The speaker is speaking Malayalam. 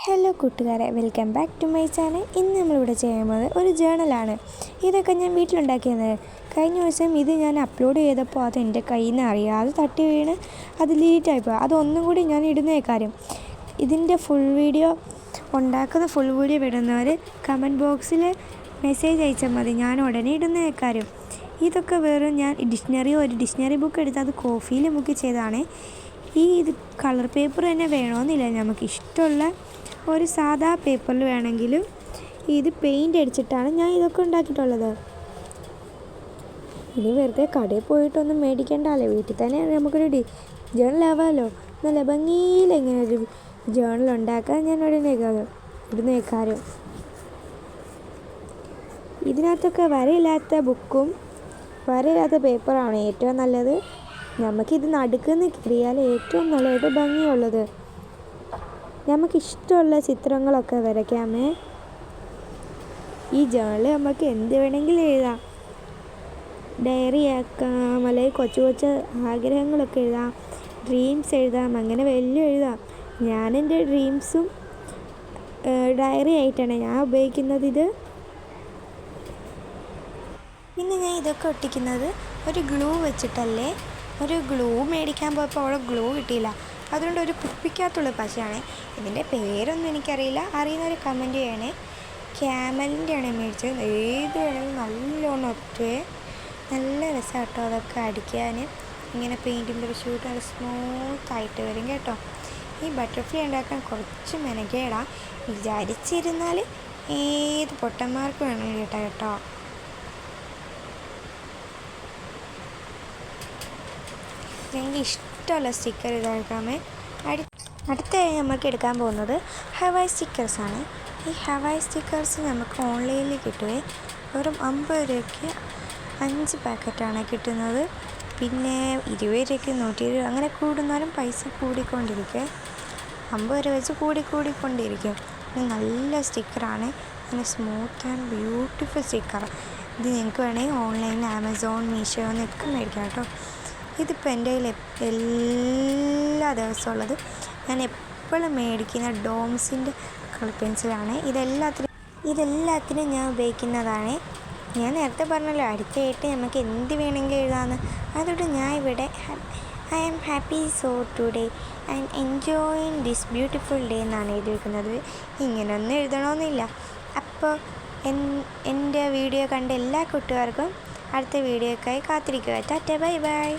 ഹലോ കൂട്ടുകാരെ, welcome back to my channel. ഇന്ന് നമ്മളിവിടെ ചെയ്യുന്നത് ഒരു ജേണലാണ്. ഇതൊക്കെ ഞാൻ വീട്ടിലുണ്ടാക്കിയത്. കഴിഞ്ഞ ദിവസം ഇത് ഞാൻ അപ്ലോഡ് ചെയ്തപ്പോൾ അത് എൻ്റെ കയ്യിൽ നിന്ന് അറിയാതെ തട്ടി വീണ് അത് ഡിലീറ്റായിപ്പോയി. അതൊന്നും കൂടി ഞാൻ ഇടുന്ന കാര്യം. ഇതിൻ്റെ ഉണ്ടാക്കുന്ന ഫുൾ വീഡിയോ വിടുന്നവർ കമൻറ്റ് ബോക്സിൽ മെസ്സേജ് അയച്ചാൽ മതി, ഞാൻ ഉടനെ ഇടുന്ന കാര്യം. ഇതൊക്കെ വെറും ഞാൻ ഒരു ഡിക്ഷണറി ബുക്ക് എടുത്ത് അത് കോഫിയിൽ മുക്കി ചെയ്തതാണ്. ഇത് കളർ പേപ്പർ തന്നെ വേണമെന്നില്ല, നമുക്ക് ഇഷ്ടമുള്ള ഒരു സാധാ പേപ്പറിൽ വേണമെങ്കിലും ഇത് പെയിൻ്റ് അടിച്ചിട്ടാണ് ഞാൻ ഇതൊക്കെ ഉണ്ടാക്കിയിട്ടുള്ളത്. ഇനി വെറുതെ കടയിൽ പോയിട്ടൊന്നും മേടിക്കേണ്ടല്ലോ, വീട്ടിൽ തന്നെ നമുക്കൊരു ജേണലാവാമല്ലോ. നല്ല ഭംഗിയിൽ എങ്ങനെ ഒരു ജേണൽ ഉണ്ടാക്കാൻ ഞാൻ ഇടുന്ന കാര്യം. ഇതിനകത്തൊക്കെ വരയില്ലാത്ത ബുക്കും വരയില്ലാത്ത പേപ്പറാണ് ഏറ്റവും നല്ലത്. നമുക്കിത് നടുക്കുന്ന് കീറിയാൽ ഏറ്റവും നല്ലതായിട്ട് ഭംഗിയുള്ളത്. നമുക്കിഷ്ടമുള്ള ചിത്രങ്ങളൊക്കെ വരയ്ക്കാമേ. ഈ ജേണൽ നമുക്ക് എന്ത് വേണമെങ്കിലും എഴുതാം. ഡയറി ആക്കാം, അല്ലെങ്കിൽ കൊച്ചു ആഗ്രഹങ്ങളൊക്കെ എഴുതാം, ഡ്രീംസ് എഴുതാം, അങ്ങനെ വലിയ എഴുതാം. ഞാനെൻ്റെ ഡ്രീംസും ഡയറി ആയിട്ടാണ് ഞാൻ ഉപയോഗിക്കുന്നത്. പിന്നെ ഞാൻ ഇതൊക്കെ ഒട്ടിക്കുന്നത് ഒരു ഗ്ലൂ വെച്ചിട്ടല്ലേ. ഒരു ഗ്ലൂ മേടിക്കാൻ പോയപ്പോൾ അവിടെ ഗ്ലൂ കിട്ടിയില്ല, അതുകൊണ്ട് ഒരു കുപ്പിക്കകത്തുള്ള പശയാണ്. ഇതിൻ്റെ പേരൊന്നും എനിക്കറിയില്ല, അറിയുന്നൊരു കമൻറ്റ് ചെയ്യണേ. ക്യാമലിൻ്റെ ആണ് മേടിച്ചത്. ഏത് വേണമെങ്കിലും നല്ലോണം ഒറ്റേ നല്ല രസം കേട്ടോ. അതൊക്കെ അടിക്കാൻ ഇങ്ങനെ പെയിൻറ്റിൻ്റെ ഒരു ഷൂട്ട് നല്ല സ്മൂത്തായിട്ട് വരും കേട്ടോ. ഈ ബട്ടർഫ്ലൈ ഉണ്ടാക്കാൻ കുറച്ച് മെനക്കേടാ. വിചാരിച്ചിരുന്നാൽ ഏത് പൊട്ടന്മാർക്ക് വേണമെങ്കിലും കേട്ടോ. എനിക്ക് ഇഷ്ടമുള്ള സ്റ്റിക്കർ ഇതാക്കാമേ. അടുത്തായി നമുക്ക് എടുക്കാൻ പോകുന്നത് ഹവായ് സ്റ്റിക്കേഴ്സാണ്. ഈ ഹവായ് സ്റ്റിക്കേഴ്സ് നമുക്ക് ഓൺലൈനിൽ കിട്ടുവേ. വെറും 50 രൂപയ്ക്ക് 5 പാക്കറ്റാണ് കിട്ടുന്നത്. പിന്നെ 20 രൂപയ്ക്ക് 120 അങ്ങനെ കൂടുന്നാലും പൈസ കൂടിക്കൊണ്ടിരിക്കും. 50 രൂപ വെച്ച് കൂടിക്കൊണ്ടിരിക്കും. ഇത് നല്ല സ്റ്റിക്കറാണ്, നല്ല സ്മൂത്ത് ആൻഡ് ബ്യൂട്ടിഫുൾ സ്റ്റിക്കർ. ഇത് നിങ്ങൾക്ക് വേണമെങ്കിൽ ഓൺലൈനിൽ ആമസോൺ, മീഷോ എന്നൊക്കെ മേടിക്കാം കേട്ടോ. ഇതിപ്പോൾ എൻ്റെ കയ്യിൽ എല്ലാ ദിവസവും ഉള്ളത്. ഞാൻ എപ്പോഴും മേടിക്കുന്ന ഡോംസിൻ്റെ കളർ പെൻസിലാണ്. ഇതെല്ലാത്തിനും ഞാൻ ഉപയോഗിക്കുന്നതാണ്. ഞാൻ നേരത്തെ പറഞ്ഞല്ലോ, അടുത്തായിട്ട് നമുക്ക് എന്ത് വേണമെങ്കിലും എഴുതാമെന്ന്. അതുകൊണ്ട് ഞാൻ ഇവിടെ I am happy so today and enjoying this beautiful day എന്നാണ് എഴുതിയിരിക്കുന്നത്. ഇങ്ങനെയൊന്നും എഴുതണമെന്നില്ല. അപ്പോൾ എൻ്റെ വീഡിയോ കണ്ട എല്ലാ കൂട്ടുകാർക്കും അടുത്ത വീഡിയോക്കായി കാത്തിരിക്കുക. Tata, bye bye.